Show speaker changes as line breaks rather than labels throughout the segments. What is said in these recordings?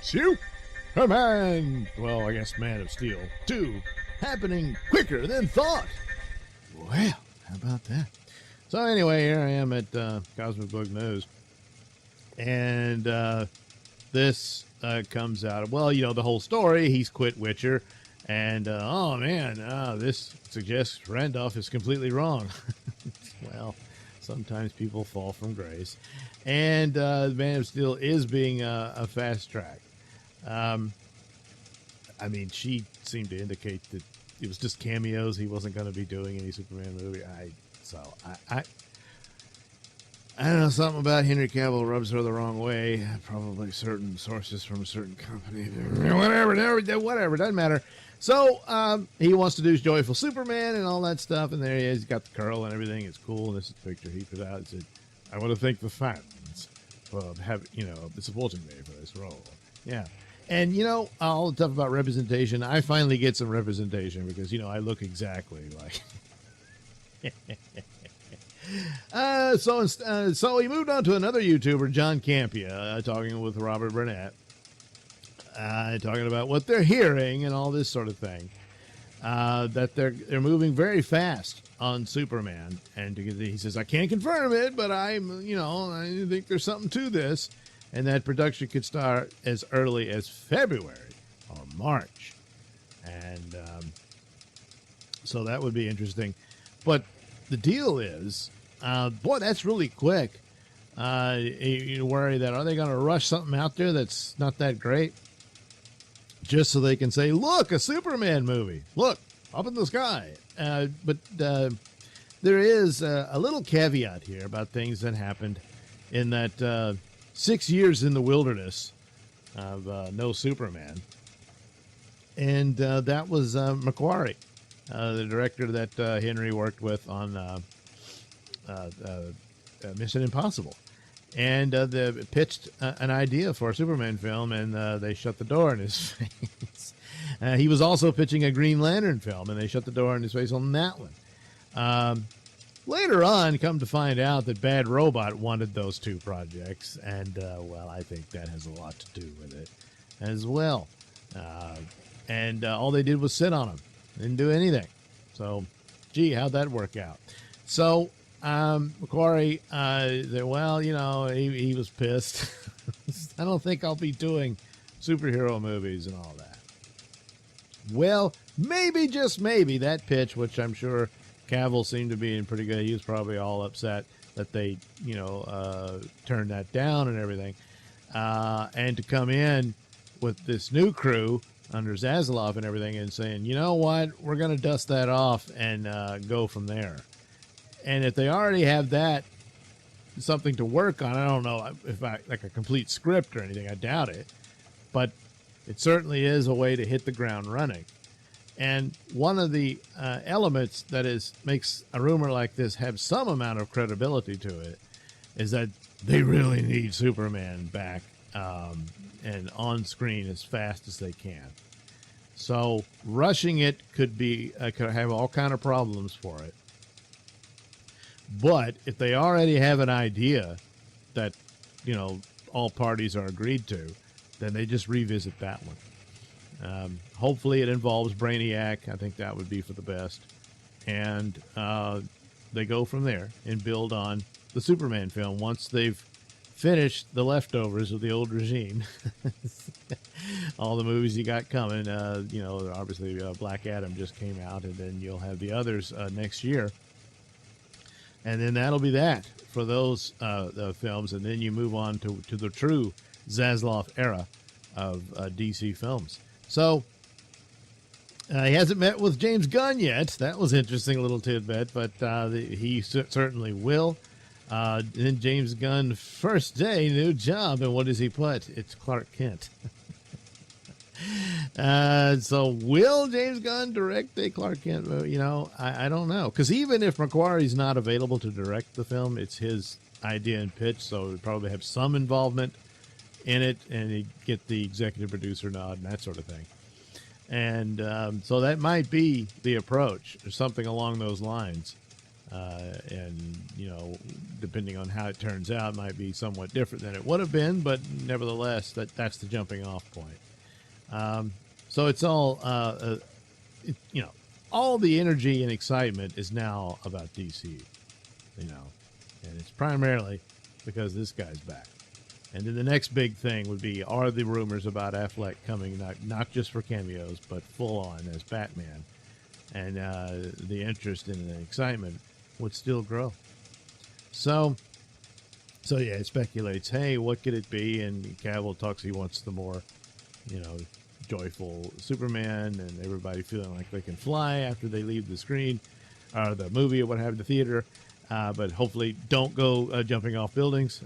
Superman! Well, I guess Man of Steel 2 happening quicker than thought. Well, how about that? So anyway, here I am at Cosmic Book News. And this comes out of, well, you know, the whole story. He's quit Witcher. And, oh, man, this suggests Randolph is completely wrong. Well, sometimes people fall from grace. And Man of Steel is being a fast track. I mean, she seemed to indicate that it was just cameos. He wasn't going to be doing any Superman movie. I don't know, something about Henry Cavill rubs her the wrong way. Probably certain sources from a certain company. Whatever, doesn't matter. So he wants to do Joyful Superman and all that stuff, and there he is. He's got the curl and everything. It's cool. And this is the picture he put out. He said, "I want to thank the fans for supporting me for this role." Yeah. And, you know, all the stuff about representation, I finally get some representation because, you know, I look exactly like... So he moved on to another YouTuber, John Campea, talking with Robert Burnett, talking about what they're hearing and all this sort of thing. That they're moving very fast on Superman, and he says, I can't confirm it, but I think there's something to this, and that production could start as early as February or March, and so that would be interesting. But the deal is, boy, that's really quick. You worry that, are they going to rush something out there that's not that great just so they can say, look, a Superman movie, look, up in the sky. But there is a little caveat here about things that happened in that 6 years in the wilderness of no Superman. And that was Macquarie, the director that Henry worked with on Mission Impossible. And they pitched an idea for a Superman film, and they shut the door in his face. He was also pitching a Green Lantern film, and they shut the door in his face on that one. Later on, come to find out that Bad Robot wanted those two projects, and, well, I think that has a lot to do with it as well. And all they did was sit on them. Didn't do anything. So, gee, how'd that work out? So, Macquarie said, well, you know, he was pissed. I don't think I'll be doing superhero movies and all that. Well, maybe, just maybe, that pitch, which I'm sure Cavill seemed to be in pretty good. He was probably all upset that they, turned that down and everything. And to come in with this new crew under Zaslav and everything and saying, you know what, we're going to dust that off and go from there. And if they already have that, something to work on, I don't know if like a complete script or anything, I doubt it. But it certainly is a way to hit the ground running. And one of the elements that makes a rumor like this have some amount of credibility to it is that they really need Superman back and on screen as fast as they can. So rushing it could have all kind of problems for it. But if they already have an idea that, all parties are agreed to, then they just revisit that one. Hopefully it involves Brainiac. I think that would be for the best. And they go from there and build on the Superman film once they've finished the leftovers of the old regime. All the movies you got coming, obviously Black Adam just came out, and then you'll have the others next year. And then that'll be that for those films. And then you move on to the true Zaslav era of DC films. So he hasn't met with James Gunn yet. That was interesting, a little tidbit, but he certainly will. Then James Gunn, first day, new job. And what does he put? It's Clark Kent. So will James Gunn direct a Clark Kent movie? I don't know. Because even if Macquarie's not available to direct the film, it's his idea and pitch, so he'd probably have some involvement in it, and he'd get the executive producer nod and that sort of thing. And so that might be the approach, or something along those lines. And, depending on how it turns out, might be somewhat different than it would have been, but nevertheless, that's the jumping off point. So it's all, all the energy and excitement is now about DC, and it's primarily because this guy's back. And then the next big thing would be, are the rumors about Affleck coming, not just for cameos, but full on as Batman? And the interest and the excitement would still grow. So yeah, it speculates, hey, what could it be? And Cavill talks he wants the more, joyful Superman, and everybody feeling like they can fly after they leave the screen or the movie or what have you, the theater. But hopefully don't go jumping off buildings.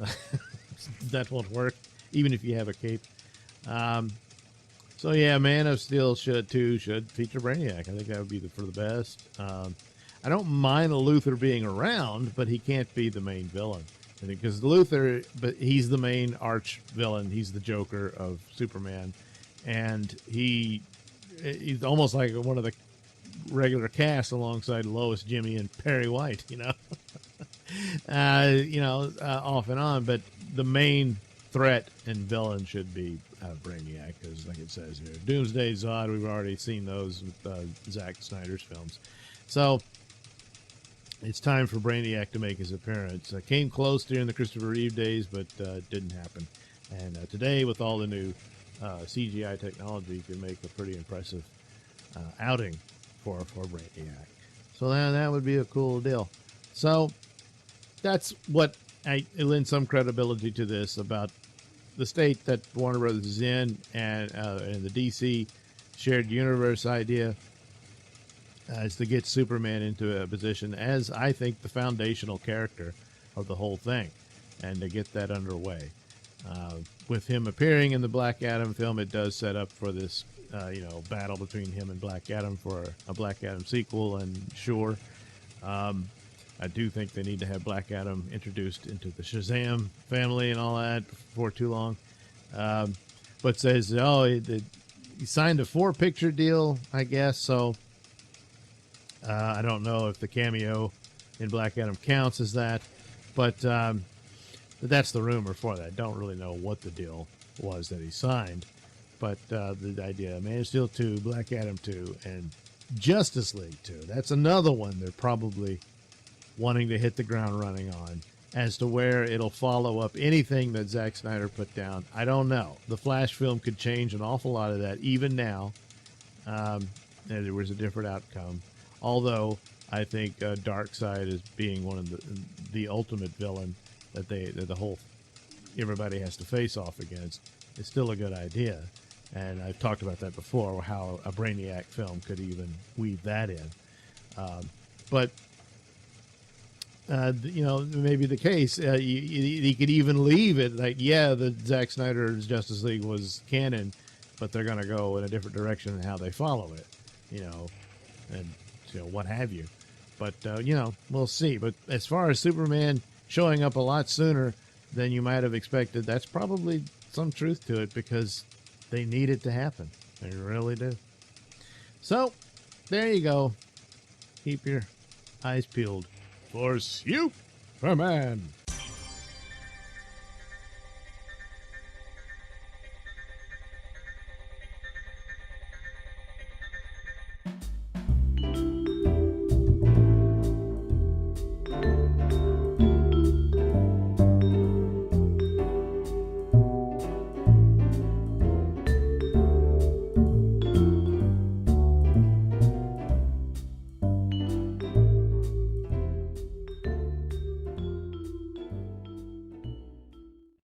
That won't work, even if you have a cape. So yeah, Man of Steel should feature Brainiac. I think that would be for the best. I don't mind Luthor being around, but he can't be the main villain. Because Luthor, but he's the main arch villain. He's the Joker of Superman, and he's almost like one of the regular cast alongside Lois, Jimmy, and Perry White. Off and on. But the main threat and villain should be Brainiac, because, like it says here, Doomsday, Zod. We've already seen those with Zack Snyder's films, so it's time for Brainiac to make his appearance. Came close during the Christopher Reeve days, but didn't happen. And today, with all the new CGI technology, you can make a pretty impressive outing for Brainiac. So that would be a cool deal. So that's what I lend some credibility to this about the state that Warner Brothers is in, and the DC shared universe idea is to get Superman into a position as, I think, the foundational character of the whole thing, and to get that underway. With him appearing in the Black Adam film, it does set up for this, battle between him and Black Adam for a Black Adam sequel, and sure, I do think they need to have Black Adam introduced into the Shazam family and all that before too long. But says, he signed a 4-picture deal, I guess, so I don't know if the cameo in Black Adam counts as that, but that's the rumor for that. Don't really know what the deal was that he signed, but the idea, Man of Steel 2, Black Adam 2, and Justice League 2, that's another one they're probably wanting to hit the ground running on. As to where it'll follow up anything that Zack Snyder put down, I don't know. The Flash film could change an awful lot of that, even now. And there was a different outcome. Although I think Darkseid as being one of the ultimate villain that everybody has to face off against is still a good idea. And I've talked about that before, how a Brainiac film could even weave that in. But maybe the case. He could even leave it like, the Zack Snyder's Justice League was canon, but they're going to go in a different direction in how they follow it, and what have you. But, we'll see. But as far as Superman showing up a lot sooner than you might have expected, that's probably some truth to it, because they need it to happen. They really do. So, there you go. Keep your eyes peeled for Superman.